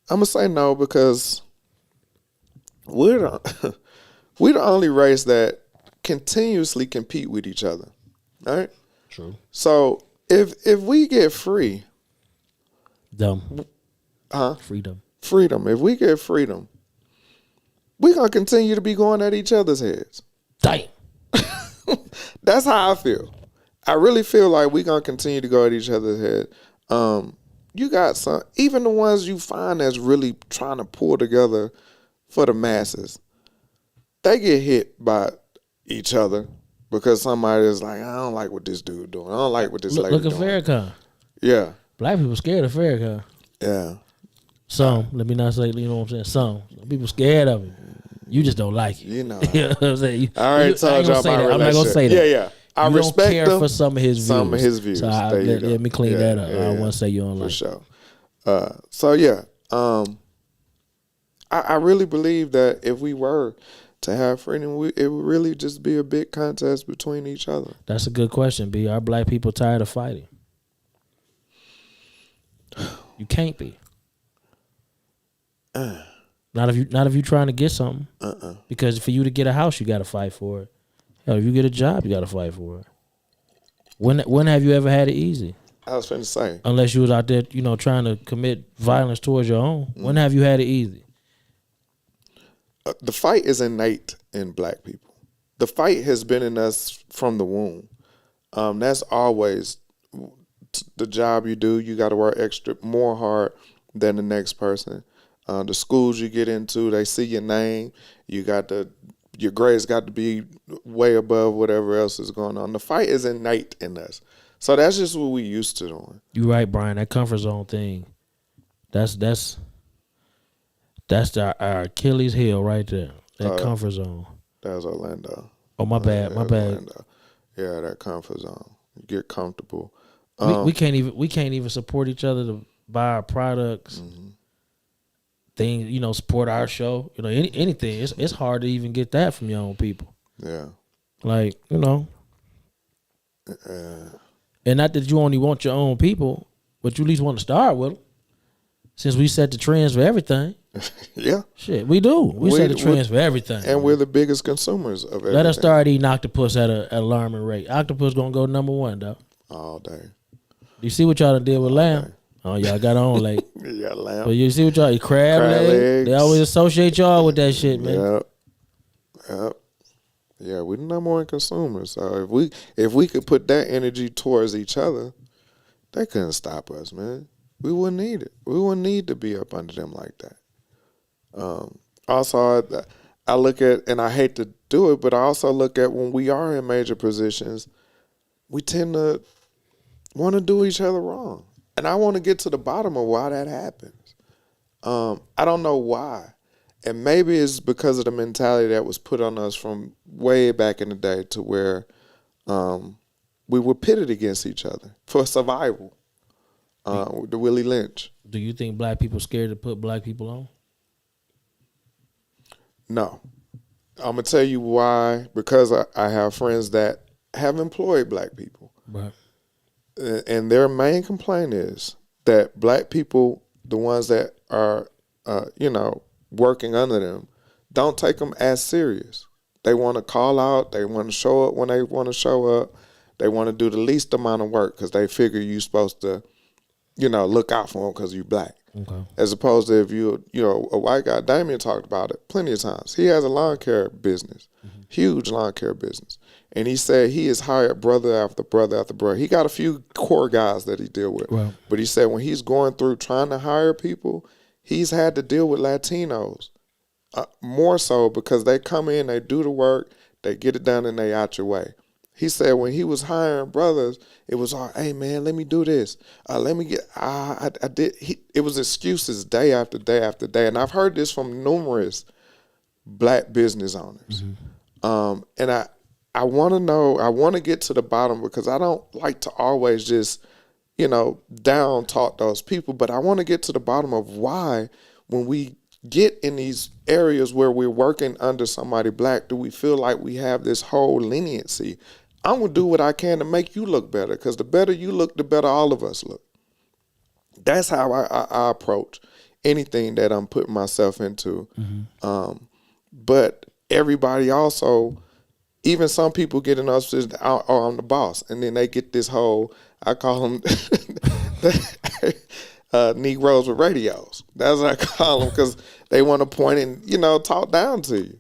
I'm gonna say no because we're the only race that continuously compete with each other. Right? True. So if we get free, freedom. If we get freedom, we're gonna continue to be going at each other's heads. Damn. That's how I feel. I really feel like we gonna continue to go at each other's head. You got some, even the ones you find that's really trying to pull together for the masses, they get hit by each other because somebody is like, I don't like what this dude doing. I don't like what this lady Look doing. at Farrakhan. Yeah. Black people scared of Farrakhan. Yeah. Some, let me not say, you know what I'm saying? Some people scared of it. You just don't like it. You know. You know what I'm saying? I already told y'all about I'm not gonna say that. Yeah, yeah. I you respect don't care for some of his views. So let me clean that up. I don't want to say you don't like it. For sure. So yeah, I really believe that if we were to have freedom, it would really just be a big contest between each other. That's a good question, B. Are black people tired of fighting? You can't be. Not if you trying to get something. Because for you to get a house, you got to fight for it. Hell, if you get a job, you got to fight for it. When have you ever had it easy? I was finna say. Unless you was out there, trying to commit violence towards your own. When have you had it easy? The fight is innate in black people. The fight has been in us from the womb. That's always the job you do. You got to work more hard than the next person. The schools you get into, they see your name. Your grades got to be way above whatever else is going on. The fight is innate in us. So that's just what we used to doing. You're right, Brian. That comfort zone thing. That's our Achilles heel right there. That comfort zone. That was Orlando. Oh, my bad. My bad. Orlando. Yeah, that comfort zone. You get comfortable. We can't even support each other to buy our products. Things, support our show. Anything. It's hard to even get that from your own people. Yeah. Like, and not that you only want your own people, but you at least want to start with them. Since we set the trends for everything. Yeah. Shit, we do. We set the trends for everything. And we're the biggest consumers of everything. Let us start eating octopus at an alarming rate. Octopus gonna go #1, though. All day. You see what y'all done did with lamb? Oh, y'all got on late. You got lamb. But you see what y'all, crab legs. They always associate y'all with that shit, man. Yep. Yeah, we're the #1 consumers. So if we could put that energy towards each other, they couldn't stop us, man. We wouldn't need it. We wouldn't need to be up under them like that. Also, I look at, and I hate to do it, but I also look at when we are in major positions, we tend to want to do each other wrong. And I want to get to the bottom of why that happens. I don't know why. And maybe it's because of the mentality that was put on us from way back in the day to where we were pitted against each other for survival. The Willie Lynch. Do you think black people scared to put black people on? No. I'm going to tell you why. Because I have friends that have employed black people. Right. And their main complaint is that black people, the ones that are, working under them, don't take them as serious. They want to call out. They want to show up when they want to show up. They want to do the least amount of work because they figure you're supposed to, look out for them because you're black. Okay. As opposed to if a white guy. Damien talked about it plenty of times. He has a lawn care business, huge lawn care business. And he said he has hired brother after brother after brother. He got a few core guys that he deal with. Right. But he said when he's going through trying to hire people, he's had to deal with Latinos more so because they come in, they do the work, they get it done, and they out your way. He said when he was hiring brothers, it was all, hey man, let me do this. Let me get, I did. It was excuses day after day after day. And I've heard this from numerous black business owners. And I want to know, I want to get to the bottom because I don't like to always just, down talk those people, but I want to get to the bottom of why when we get in these areas where we're working under somebody black, do we feel like we have this whole leniency? I'm going to do what I can to make you look better because the better you look, the better all of us look. That's how I approach anything that I'm putting myself into. But everybody also, even some people get in us, oh, I'm the boss. And then they get this whole, I call them Negroes with radios. That's what I call them because they want to point and, talk down to you.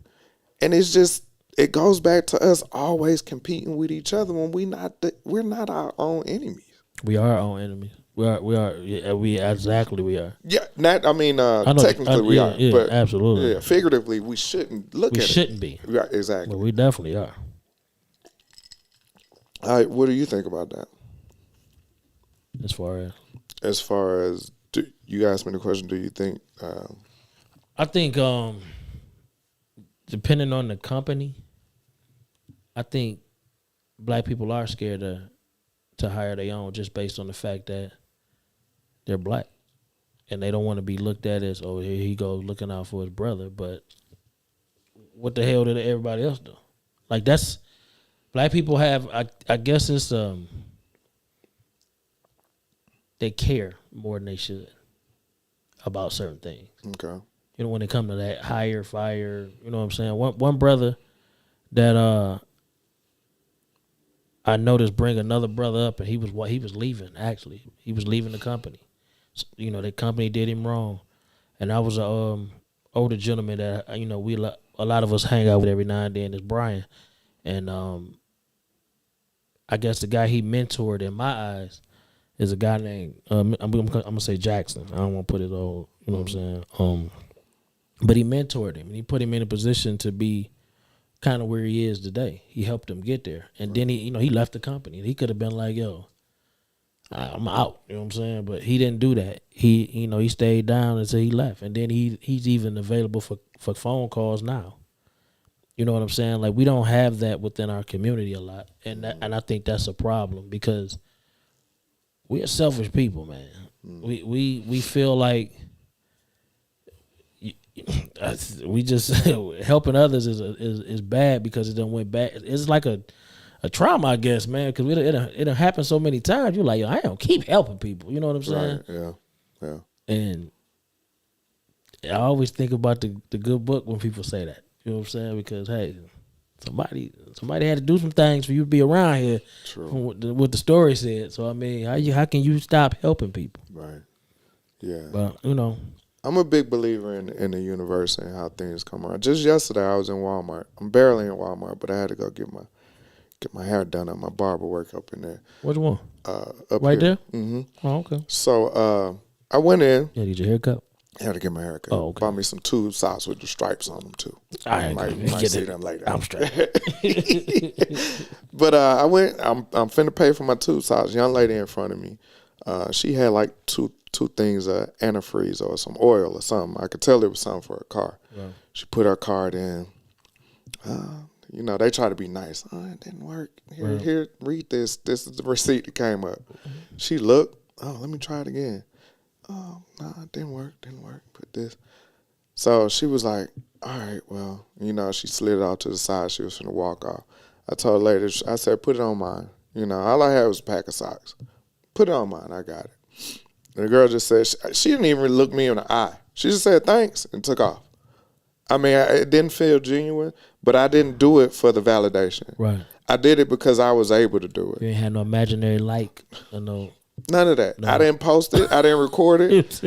And it's just, it goes back to us always competing with each other when we're not our own enemies. We are our own enemies. We are. Yeah, we are. Yeah, technically we are, yeah, but absolutely. yeah, figuratively we shouldn't look at it. We shouldn't be. Right, exactly. But we definitely are. All right, what do you think about that? As far as you asked me the question, do you think? I think depending on the company, I think black people are scared to hire their own just based on the fact that they're black. And they don't want to be looked at as, oh, here he goes looking out for his brother. But what the hell did everybody else do? Like, that's, black people have, I guess it's, they care more than they should about certain things. Okay. You know, when it comes to that hire, fire, you know what I'm saying? One brother that I noticed bring another brother up, and he was leaving, actually. He was leaving the company. You know, the company did him wrong. And I was a older gentleman that, you know, a lot of us hang out with every now and then is Brian. And I guess the guy he mentored in my eyes is a guy named, I'm going to say Jackson. I don't want to put it all, you know what I'm saying? But he mentored him, and he put him in a position to be kind of where he is today. He helped him get there. And then he left the company. He could have been like, yo, I'm out, you know what I'm saying? But he didn't do that. He stayed down until he left. And then he's even available for phone calls now. You know what I'm saying? Like, we don't have that within our community a lot. And I think that's a problem, because we are selfish people, man. We feel like we just helping others is bad because it done went bad. It's like a trauma, I guess, man, because it done happened so many times. You're like, yo, I don't keep helping people. You know what I'm saying? Right. Yeah. And I always think about the good book when people say that. You know what I'm saying? Because, hey, somebody had to do some things for you to be around here. True. From what the story said. So, I mean, how can you stop helping people? Right. Yeah. But, you know, I'm a big believer in the universe and how things come around. Just yesterday, I was in Walmart. I'm barely in Walmart, but I had to go get my hair done at my barber work up in there. Which one? Up right here. there? Mm-hmm. Oh, okay. So I went in. Yeah, did your haircut? I had to get my haircut. Oh, okay. Bought me some tube socks with the stripes on them too. I might see them later. I'm straight. But I went. I'm finna pay for my tube socks. Young lady in front of me. She had like two things, antifreeze or some oil or something. I could tell it was something for her car. Right. She put her card in. You know, they try to be nice. It didn't work. Here, read this. This is the receipt that came up. She looked. Oh, let me try it again. Oh, no, it didn't work. Put this. So she was like, all right, well, you know, she slid it off to the side. She was going to walk off. I told her later, I said, put it on mine. You know, all I had was a pack of socks. Put it on mine. I got it. And the girl just said, she didn't even look me in the eye. She just said thanks and took off. I mean, it didn't feel genuine, but I didn't do it for the validation. Right. I did it because I was able to do it. You ain't had no imaginary like or no. None of that. No. I didn't post it. I didn't record it.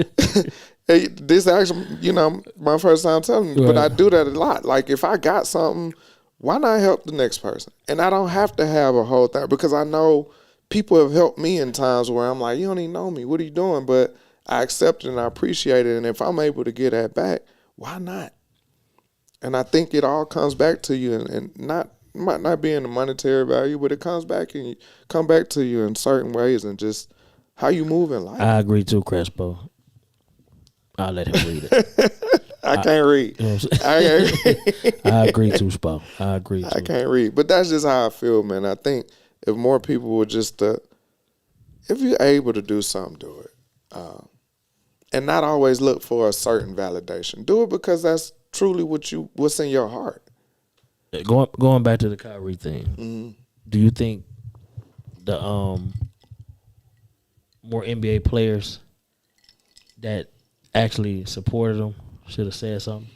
Hey, this actually, you know, my first time telling you, but I do that a lot. Like, if I got something, why not help the next person? And I don't have to have a whole thing, because I know people have helped me in times where I'm like, you don't even know me. What are you doing? But I accept it and I appreciate it. And if I'm able to get that back, why not? And I think it all comes back to you, and might not be in the monetary value, but it comes back to you in certain ways, and just how you move in life. I agree too, Crespo. I'll let him read it. I can't read. You know what I'm saying? I agree too, Spo. I agree too. I can't read. But that's just how I feel, man. I think if more people would just, if you're able to do something, do it. And not always look for a certain validation. Do it because that's truly what's in your heart. Going back to the Kyrie thing, do you think the more NBA players that actually supported him should have said something?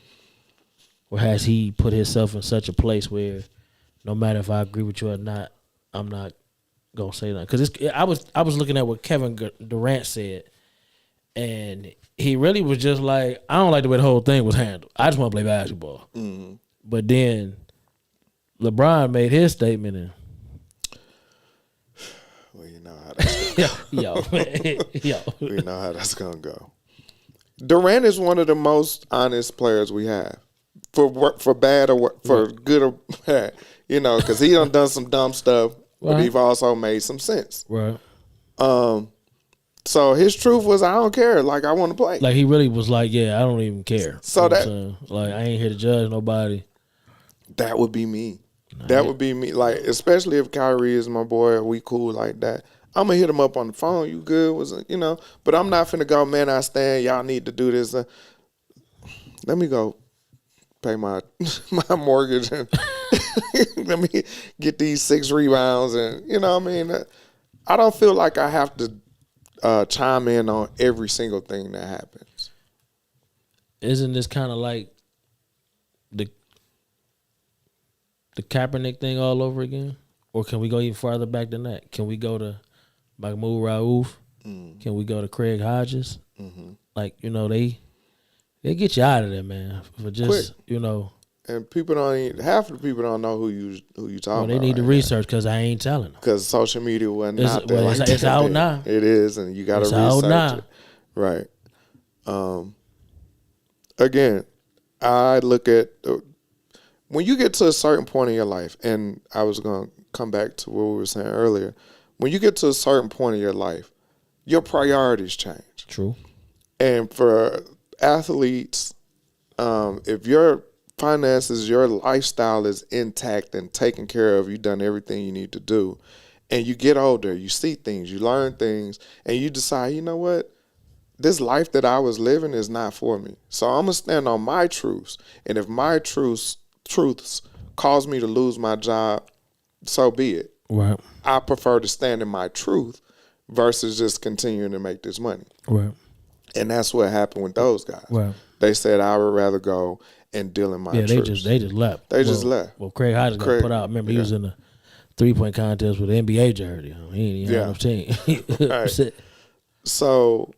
Or has he put himself in such a place where no matter if I agree with you or not, I'm not going to say nothing? Because I was looking at what Kevin Durant said, and he really was just like, I don't like the way the whole thing was handled. I just want to play basketball. Mm-hmm. But then LeBron made his statement in. Well, you know how that's gonna Yo, man. Yo. We know how that's gonna go. Durant is one of the most honest players we have, for bad or for good or bad. You know, because he done some dumb stuff, but he's also made some sense. Right. So his truth was, I don't care. Like, I want to play. Like, he really was like, yeah, I don't even care. So you know what I'm saying? Like, I ain't here to judge nobody. That would be me. That would be me. Like, especially if Kyrie is my boy or we cool like that. I'm going to hit him up on the phone. You good? You know, but I'm not finna go, man, I stand. Y'all need to do this. Let me go pay my mortgage and let me get these 6 rebounds. And, you know what I mean? I don't feel like I have to chime in on every single thing that happens. Isn't this kind of like the Kaepernick thing all over again? Or can we go even farther back than that? Can we go to Mahmoud Raouf? Can we go to Craig Hodges? Like, you know, they get you out of there, man. For just, Quick. you know. And people half of the people don't know who you talking about. They need to research because I ain't telling them. Because social media wasn't out there. It's out now. It is, and you got to research it. Right. Again, I look at when you get to a certain point in your life, and I was going to come back to what we were saying earlier. When you get to a certain point in your life, your priorities change. True. And for athletes, if your finances, your lifestyle is intact and taken care of, you've done everything you need to do, and you get older, you see things, you learn things, and you decide, you know what? This life that I was living is not for me. So I'm going to stand on my truths. And if my truths cause me to lose my job, so be it. Right. I prefer to stand in my truth versus just continuing to make this money. Right. And that's what happened with those guys. Right. They said, I would rather go and deal in my truth. They just left. They just left. Well, Craig Hodges got put out. Remember, he was in a 3-point contest with an NBA jersey. He ain't on the team. Right. So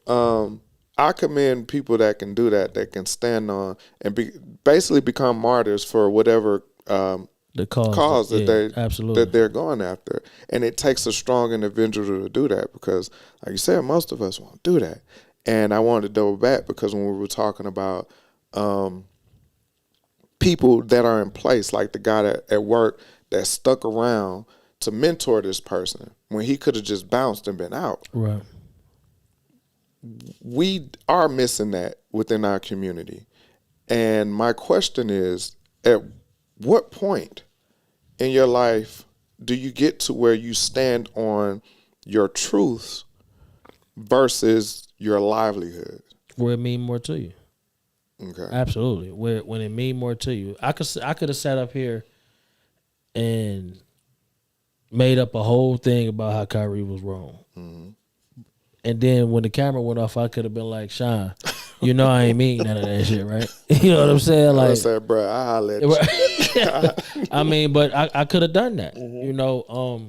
I commend people that can do that can stand on and basically become martyrs for whatever the cause that they're going after. And it takes a strong individual to do that because, like you said, most of us won't do that. And I wanted to double back because when we were talking about people that are in place, like the guy at work that stuck around to mentor this person when he could have just bounced and been out. Right. We are missing that within our community. And my question is, at what point in your life do you get to where you stand on your truths versus your livelihood? Where it mean more to you. Okay. Absolutely. When it mean more to you. I could have sat up here and made up a whole thing about how Kyrie was wrong. Mm-hmm. And then when the camera went off, I could have been like, Sean, you know I ain't mean none of that shit, right? You know what I'm saying? Like, I said, bro, I holler at you. I mean, but I could have done that. Mm-hmm. You know,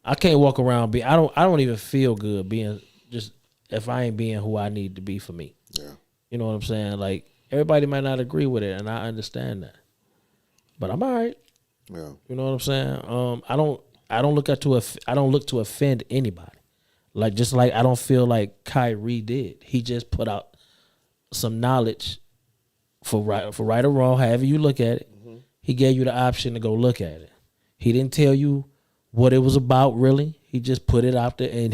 I can't walk around I don't even feel good being just if I ain't being who I need to be for me. Yeah. You know what I'm saying? Like, everybody might not agree with it, and I understand that. But I'm all right. Yeah. You know what I'm saying? I don't look to offend anybody. Like, just like I don't feel like Kyrie did. He just put out some knowledge for right or wrong, however you look at it. Mm-hmm. He gave you the option to go look at it. He didn't tell you what it was about, really. He just put it out there, and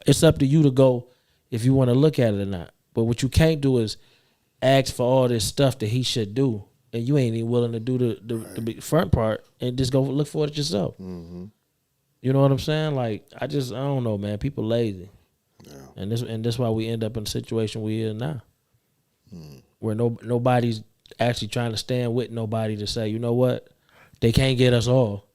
it's up to you to go if you want to look at it or not. But what you can't do is ask for all this stuff that he should do, and you ain't even willing to do the front part and just go look for it yourself. Mm-hmm. You know what I'm saying? Like, I don't know, man. People lazy. Yeah. And that's why we end up in the situation we in now. Where nobody's actually trying to stand with nobody to say, you know what? They can't get us all.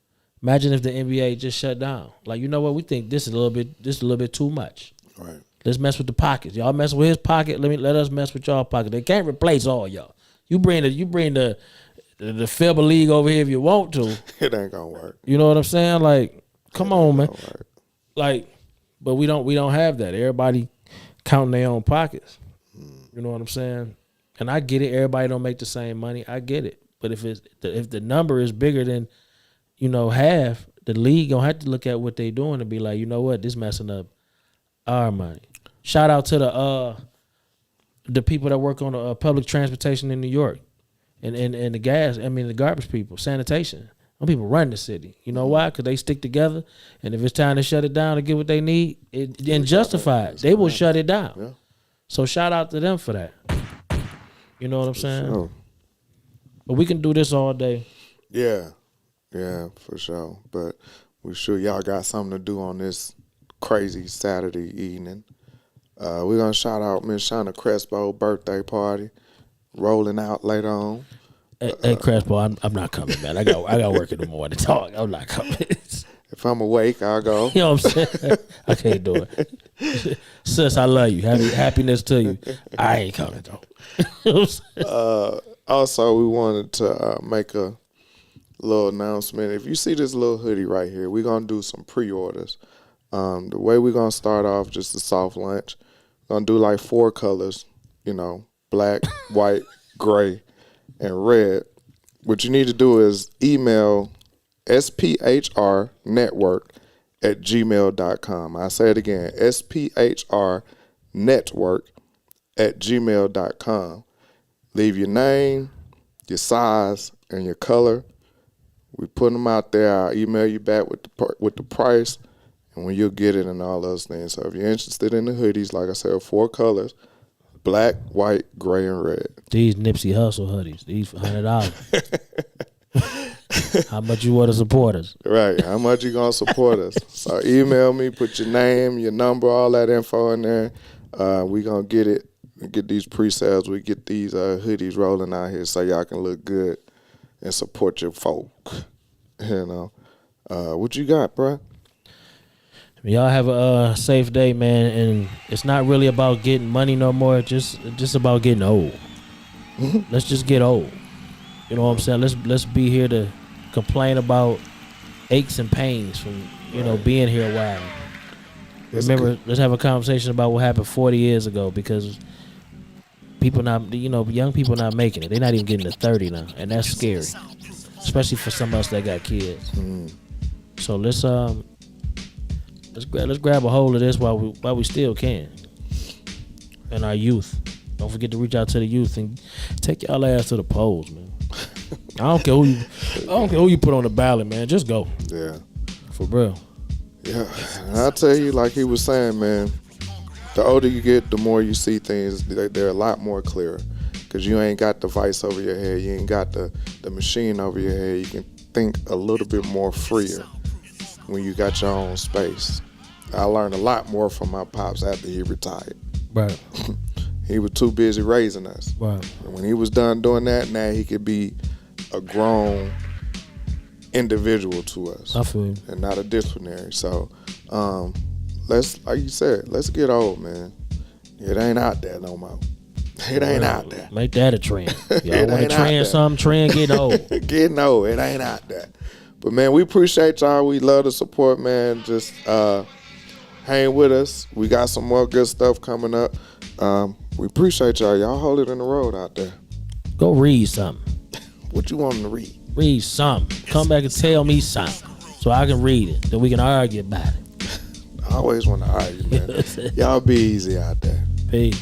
Imagine if the NBA just shut down. Like, you know what? We think this is a little bit too much. Right. Let's mess with the pockets. Y'all mess with his pocket. Let us mess with y'all pocket. They can't replace all y'all. You bring the FIBA league over here if you want to. It ain't gonna work. You know what I'm saying? Like, come on, man. Like, but we don't have that. Everybody counting their own pockets. You know what I'm saying? And I get it. Everybody don't make the same money. I get it. But if the number is bigger than, half, the league gonna have to look at what they doing and be like, you know what, this messing up our money. Shout out to the people that work on public transportation in New York, and the the garbage people, sanitation. Some people run the city. You know why? Because they stick together, and if it's time to shut it down to get what they need, and justify it, they will shut it down. Yeah. So shout out to them for that. You know what I'm saying? Sure. But we can do this all day. Yeah, for sure. But we sure y'all got something to do on this crazy Saturday evening. We're gonna shout out Miss Shauna Crespo birthday party, rolling out later on. Hey Crespo, I'm not coming, man. I got work in the morning. Dog, I'm not coming. If I'm awake, I'll go. You know what I'm saying? I can't do it. Sis, I love you. Happiness to you. I ain't coming though. Also, we wanted to make a little announcement. If you see this little hoodie right here, we're gonna do some pre-orders. The way we're gonna start off, just a soft launch. We're gonna do like 4 colors, black, white, gray, and red. What you need to do is email sphrnetwork@gmail.com. I say it again, sphrnetwork@gmail.com. Leave your name, your size, and your color. We put them out there. I'll email you back with the price, and when you'll get it and all those things. So if you're interested in the hoodies, like I said, 4 colors: black, white, gray, and red. These Nipsey Hussle hoodies, these for $100. How much you want to support us? Right, how much you gonna support us? So email me, put your name, your number, all that info in there. We gonna get it, get these pre-sales. We get these hoodies rolling out here so y'all can look good and support your folk. What you got, bro? Y'all have a safe day, man. And it's not really about getting money no more. Just about getting old. Let's just get old. You know what I'm saying? Let's be here to complain about aches and pains from being here a while. Remember, let's have a conversation about what happened 40 years ago, because young people not making it. They're not even getting to 30 now, and that's scary, especially for some of us that got kids. So let's grab a hold of this while we still can. And our youth, don't forget to reach out to the youth and take y'all ass to the polls, man. I don't care who you put on the ballot, man. Just go. Yeah, for real. Yeah, and I'll tell you, like he was saying, man, the older you get, the more you see things. They're a lot more clearer, because you ain't got the vice over your head. You ain't got the machine over your head. You can think a little bit more freer when you got your own space. I learned a lot more from my pops after he retired. Right. He was too busy raising us. Right. And when he was done doing that, now he could be a grown individual to us. I feel you. And not a disciplinary. So, let's, like you said, let's get old, man. It ain't out there no more. It ain't out there. Make that a trend. Y'all want to trend something? Trend getting old. Getting old. It ain't out there. But, man, we appreciate y'all. We love the support, man. Just hang with us. We got some more good stuff coming up. We appreciate y'all. Y'all hold it in the road out there. Go read something. What you want them to read? Read something. Come back and tell me something so I can read it. Then we can argue about it. I always want to argue, man. Y'all be easy out there. Peace.